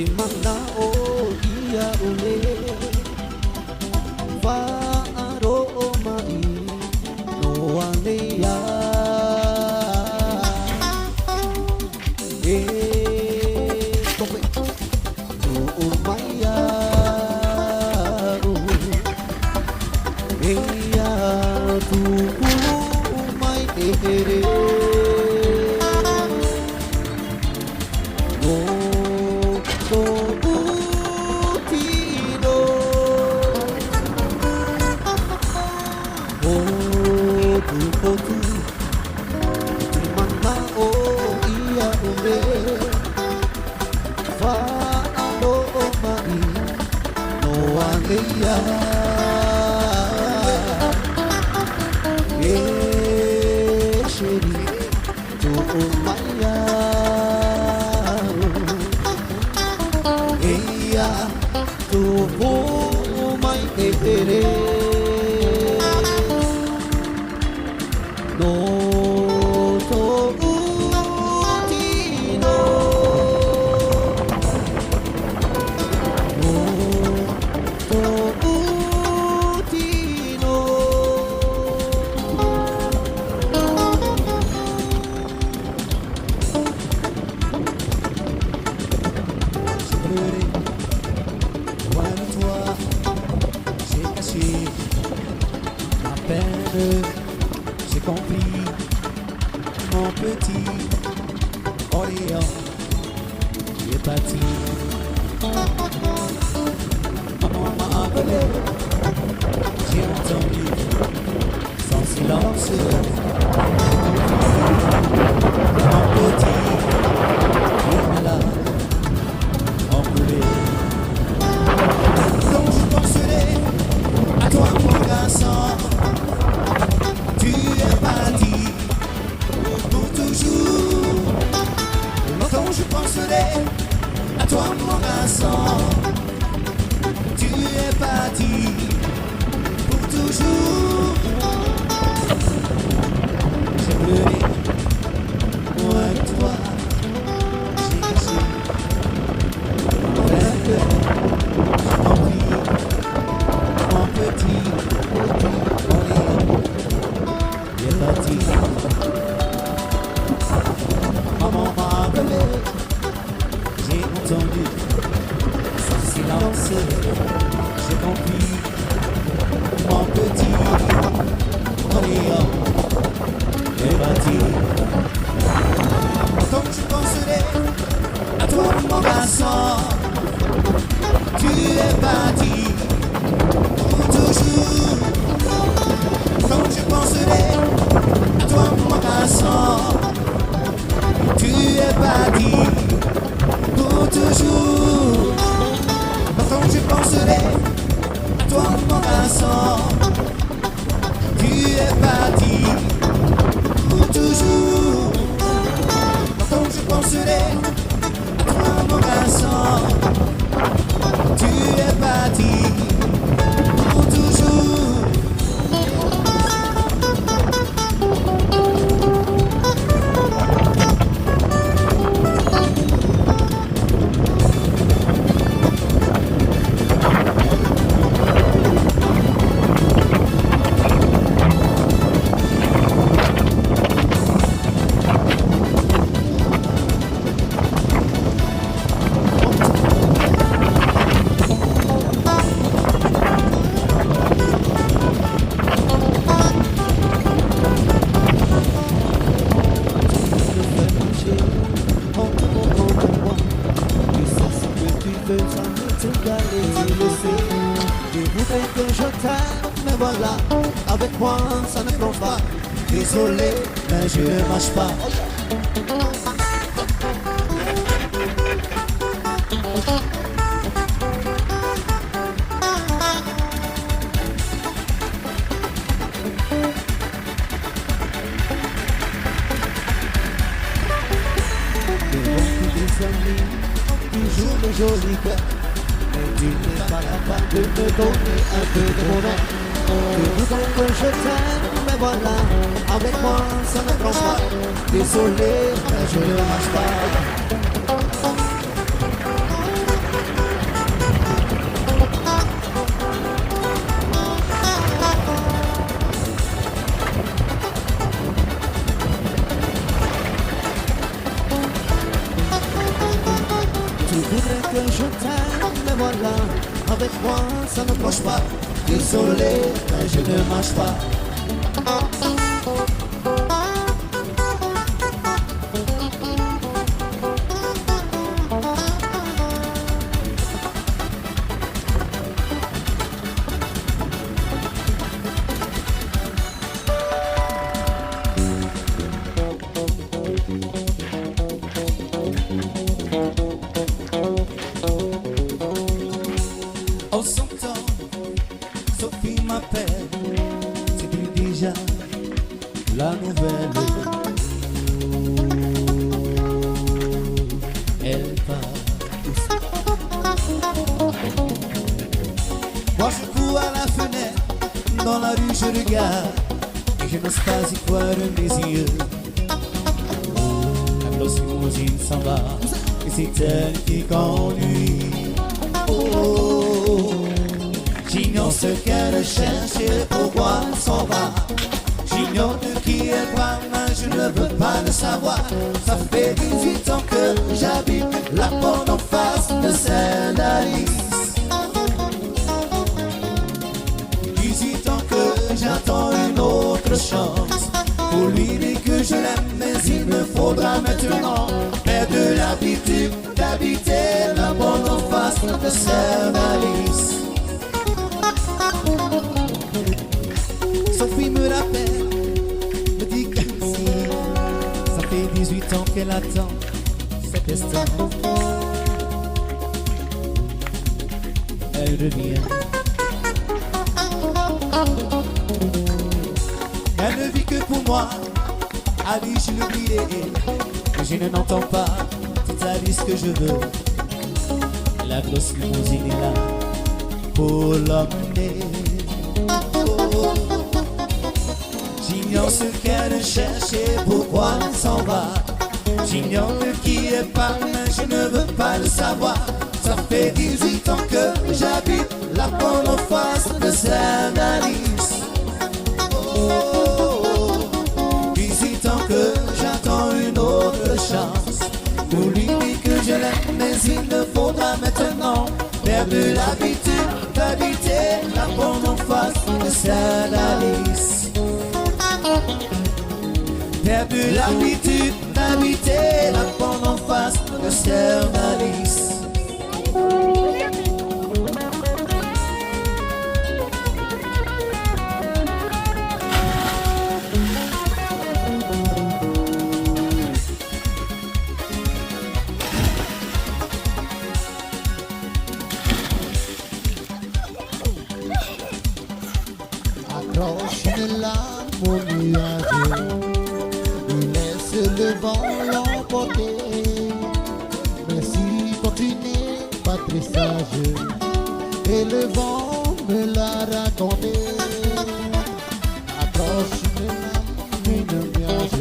Timana o ia ole Whaaro o mai no anea E tope no o mai aro E a tu mai te here J'ai compris, mon petit Orient, il est parti. Maman m'a appelé, j'ai entendu son silence. Mon petit, il est là, enroulé. Donc je penserai à toi mon garçon. Tu es parti pour toujours. Longtemps je penserai à toi mon garçon. Tu es parti pour toujours. J'ai pleuré loin de toi. J'ai caché mon rêve. J'ai compris mon petit Orient. Maman m'a appelé, j'ai entendu son silence, j'ai compris mon petit Orient est parti. Quand je penserai à toi mon garçon, tu es parti pour toujours. Quand je penserai à toi mon garçon, tu es parti pour toujours. Quand je penserai à toi mon garçon, tu es parti pour toujours. Quand je penserai à toi mon garçon, tu es parti pour toujours. Avec moi ça ne prend pas. Désolé, mais je ne marche pas. Des amis, toujours le joli cœur. Mais tu n'es pas capable de me donner un peu de bonheur. Tu voudrais que je t'aime, mais voilà, avec moi ça ne prend pas. Désolé, mais je ne marche pas. voilà, avec moi ça ne Marche pas, désolé, mais je ne marche pas. En son temps, Sophie m'appelle. C'est déjà la nouvelle. Elle part. Moi je cours à la fenêtre, dans la rue je regarde, et je n'ose pas y croire mes yeux. La grosse limousine s'en va, et c'est elle qui conduit. Oh, j'ignore ce qu'elle cherche et pourquoi elle s'en va. J'ignore de qui elle parle, je ne veux pas le savoir. Ça fait 18 ans que j'habite la porte en face de celle d'Alice. 18 ans que j'attends une autre chance pour lui dire que je l'aime, mais il me faudra maintenant perdre l'habitude d'habiter la porte en face de celle d'Alice. Sophie me rappelle, me dit que si ça fait 18 ans qu'elle attend cet instant, elle revient. Elle ne vit que pour moi, Alice je l'oublierai, mais je n'entends pas, c'est Alice que je veux. La grosse limousine est là pour l'emmener. Oh. J'ignore ce qu'elle cherche et pourquoi elle s'en va. J'ignore de qui elle parle, mais je ne veux pas le savoir. Ça fait 18 ans que j'habite la porte en face de celle d'Alice. Oh, 18 ans que j'attends une autre chance pour lui dire que je l'aime, mais il me faudra maintenant perdre l'habitude d'habiter la porte en face de celle d'Alice. Perdre l'habitude d'habiter la porte en face de celle d'Alice. Accroche une lame au nuage, laisse le vent l'emporter. Merci quand tu n'es pas très sage, et le vent me l'a raconté. Accroche une nuage,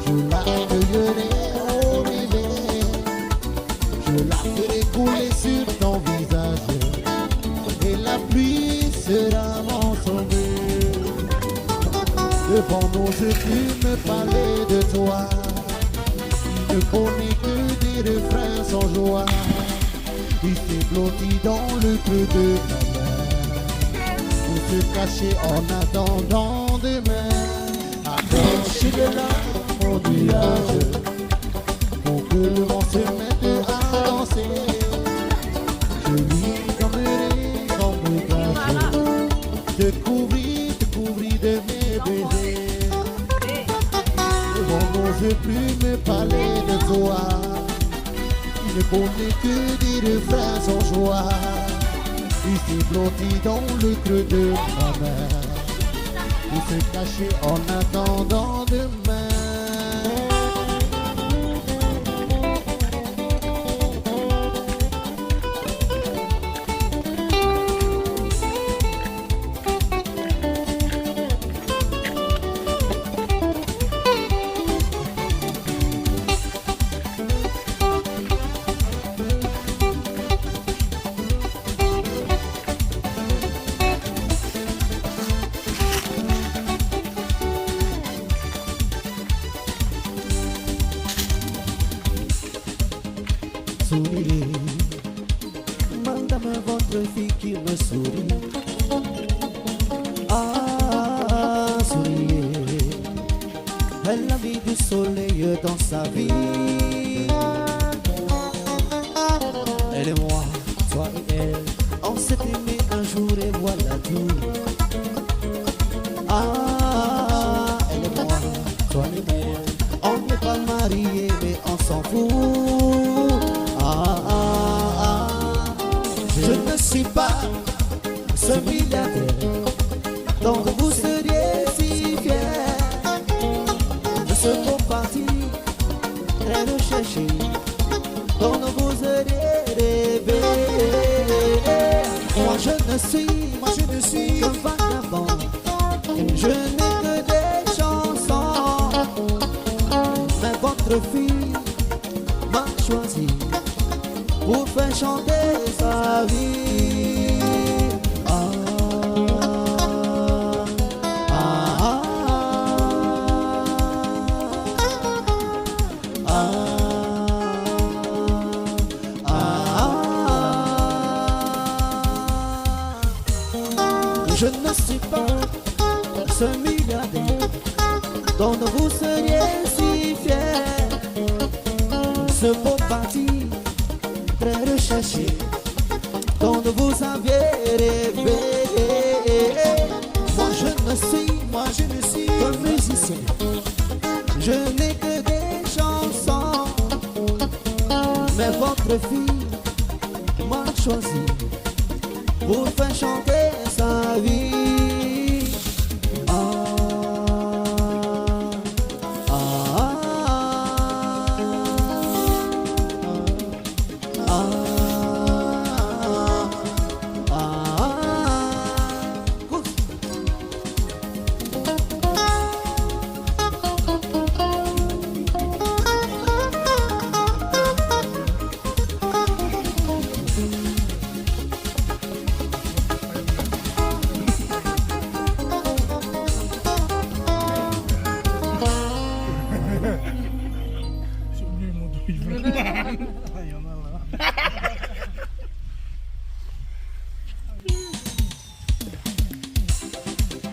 je la cueillerai au réveil, je la ferai couler sur ton visage, et la pluie sera mon sauveur. Devant nos yeux tu me parlais de toi, il ne connaît que des refrains sans joie. Il s'est blotti dans le creux de ta main, pour se cacher en attendant demain. Accroche de là mon nuage, pour que le vent se mette à danser. Je lui emmènerai dans mes gage, te couvrir de mes baisers. Devant nos yeux plus me parler de toi, il ne connaît que des refrains sans joie. Il s'est blotti dans le creux de ma main, pour se cacher en attendant demain. dame votre fille qui me sourit. Ah, souriez. Elle a mis du soleil dans sa vie. Elle et moi, toi et elle, on s'est aimé un jour et voilà tout. Ah, elle et moi, toi et elle, on n'est pas mariés mais on s'en fout. Je ne suis pas ce milliardaire dont vous seriez si fier. De ce beau parti très recherché dont vous seriez rêvé. Moi je ne suis qu'un vagabond. Je n'ai que des chansons. Mais votre fille m'a choisi pour faire chanter sa vie. Je ne suis pas ce milliardaire dont vous seriez si fier. Ce beau parti très recherché dont vous aviez rêvé. Moi je ne suis qu'un musicien. Je n'ai que des chansons. Mais votre fille m'a choisi pour faire chanter sa vie.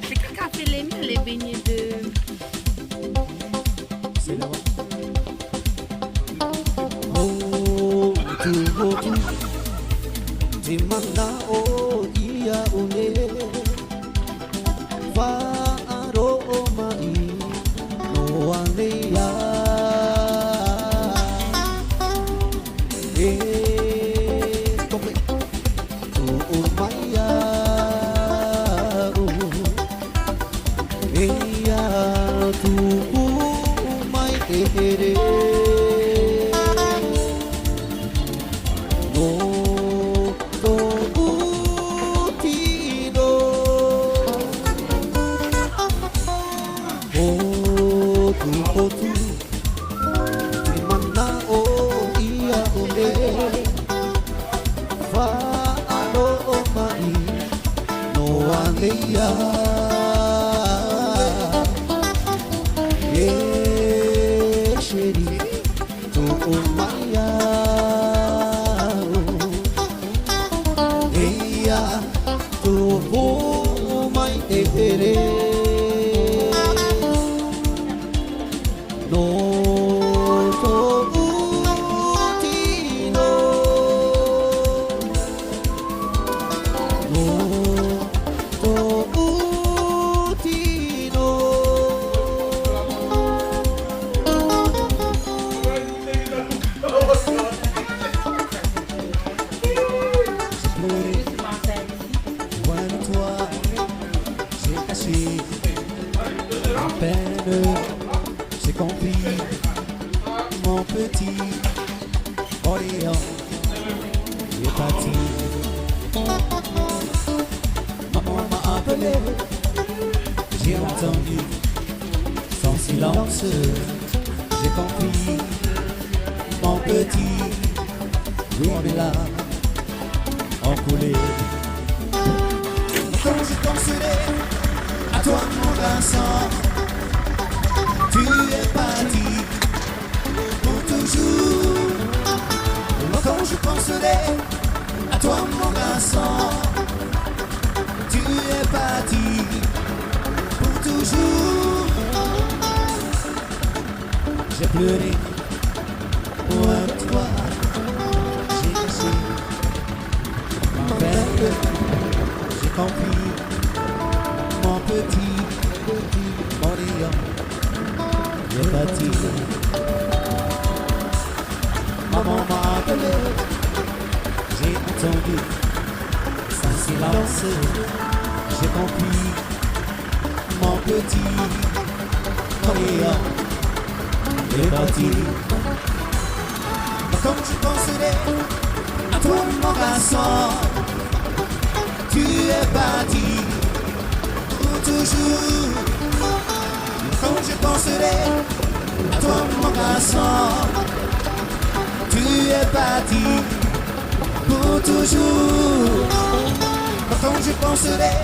C'est quand qu'a fait les beignets de... C'est là. Oh, tu Dimana oh iya une Faro mai no aneya Tome tu maya Eya tu mai ere Chérie, tu maya Eya tu mai ere à peine j'ai compris mon petit Orient est parti. Maman m'a appelé, j'ai entendu son silence, j'ai compris mon petit Ruabella en coulé. Quand je penserai à toi mon Vincent, tu es parti pour toujours. Quand je penserai à toi mon pleuré pour toi. J'ai laissé ma peine, j'ai compris mon petit, mon lion, j'ai bâti. Maman m'a appelé, j'ai entendu son silence, j'ai compris mon petit, mon lion, j'ai bâti. Comme je penserai à toi mon garçon, tu es parti pour toujours. Comme je penserai à toi mon garçon, tu es parti pour toujours. Quand je penserai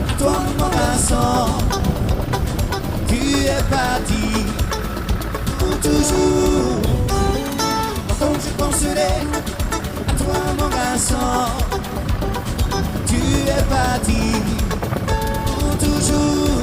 à toi mon garçon, tu es parti pour toujours. Quand je penserai à toi mon garçon, tu es parti pour toujours.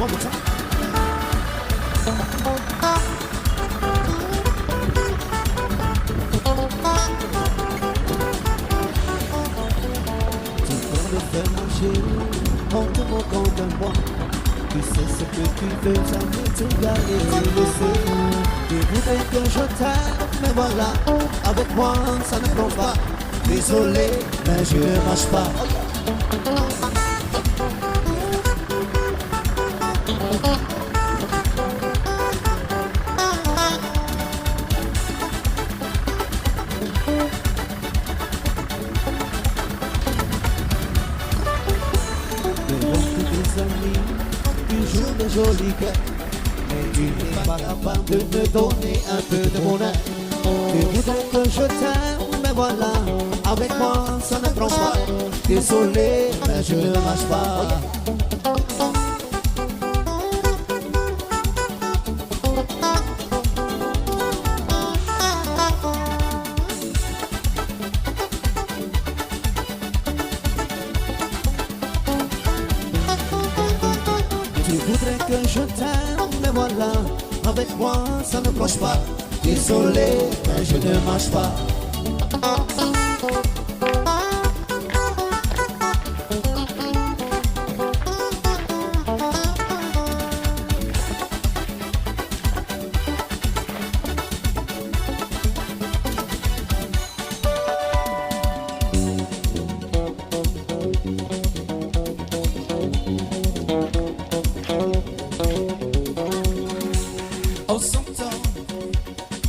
One more time. Tu peux me faire marcher en te moquant de moi. Tu sais ce que tu veux, jamais t'égaler. Je sais, tu voudrais que je t'aime, mais voilà, avec moi ça ne prend pas. Désolé, mais je ne marche pas. Toujours des jolis cœurs, mais tu n'es pas capable de me donner un peu de mon air. Tu voudrais que je t'aime, mais voilà, avec moi ça ne prend pas. Désolé, mais je ne marche pas. Tu voudrais que je t'aime, mais voilà, avec moi ça ne cloche pas. Désolé, mais je ne marche pas. En son temps,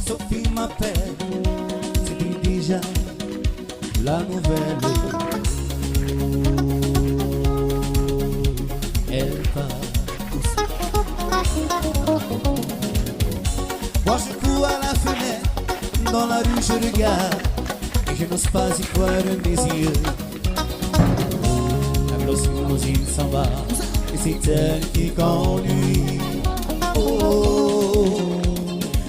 Sophie m'appelle, tu dis déjà la nouvelle. Elle part. Moi je cours à la fenêtre, dans la rue je regarde, et je n'ose pas y croire mes yeux. La grosse limousine s'en va, et c'est elle qui conduit. Oh,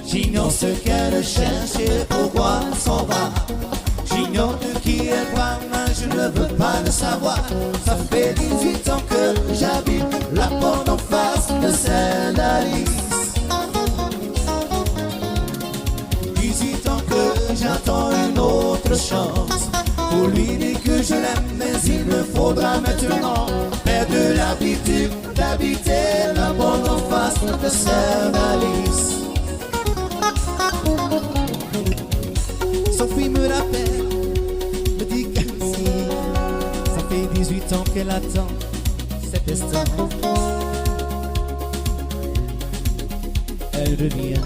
j'ignore ce qu'elle cherche et pourquoi elle s'en va. J'ignore de qui elle parle, mais je ne veux pas le savoir. Ça fait 18 ans que j'habite la porte en face de celle d'Alice. 18 ans que j'attends une autre chance pour lui dire que je l'aime, mais il me faudra maintenant perdre l'habitude d'habiter la porte en face de celle d'Alice. Sophie me rappelle, me dit qu'ainsi, ça fait 18 ans qu'elle attend cet instant. Elle revient.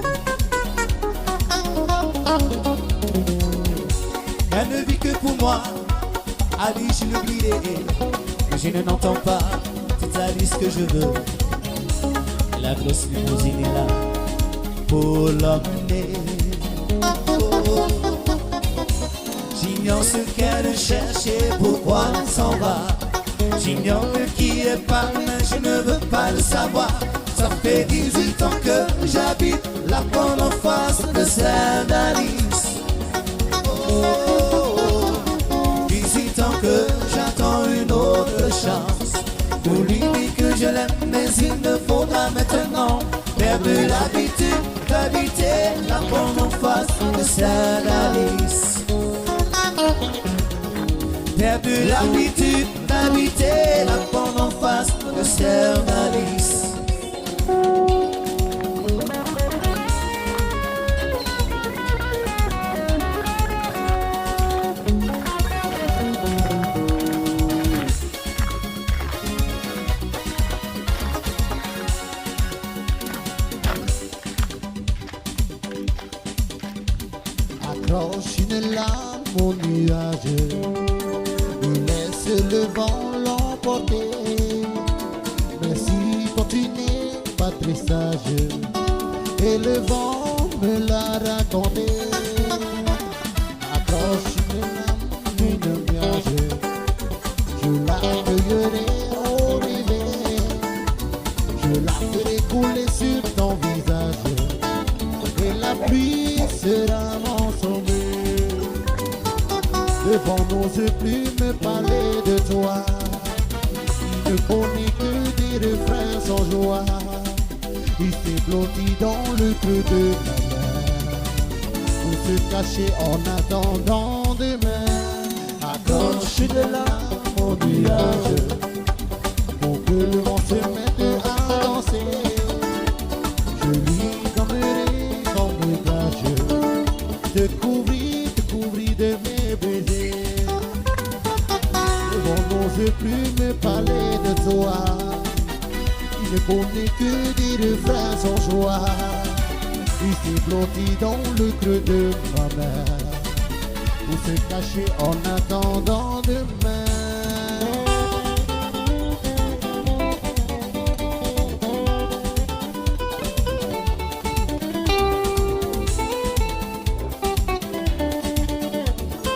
Elle ne vit que pour moi, Alice je l'oublierai, mais je n'entends pas, c'est Alice que je veux. La grosse limousine est là pour l'emmener. Oh. J'ignore ce qu'elle cherche et pourquoi elle s'en va. J'ignore qui est par là, je ne veux pas le savoir. Ça fait 18 ans que j'habite la porte en face de celle d'Alice. 18 ans que j'attends une autre chance pour lui dire que je l'aime, mais il me faudra maintenant perdre l'habitude d'habiter la porte en face de celle d'Alice. Perdre l'habitude d'habiter la porte en face de celle d'Alice. Accroche une lame au nuage et laisse le vent l'emporter. Mais si toi tu n'es pas très sage, et le vent me l'a raconté. Accroche une nuage, je la cueillerai au réveil, je la ferai couler sur ton visage, et la pluie sera mon sommeil. Le vent n'ose plus me parler de toi, il ne connaît que des refrains sans joie. Il s'est blotti dans le creux de ma main pour se cacher en attendant demain. Accroche de là mon nuage pour que le vent se mette à danser. Je lui donnerai son bagage, te couvrir de mes baisers. Le vent n'ose plus me parler de toi, il ne connaît que des refrains sans joie. Il s'est blotti dans le creux de ma main pour se cacher en attendant demain.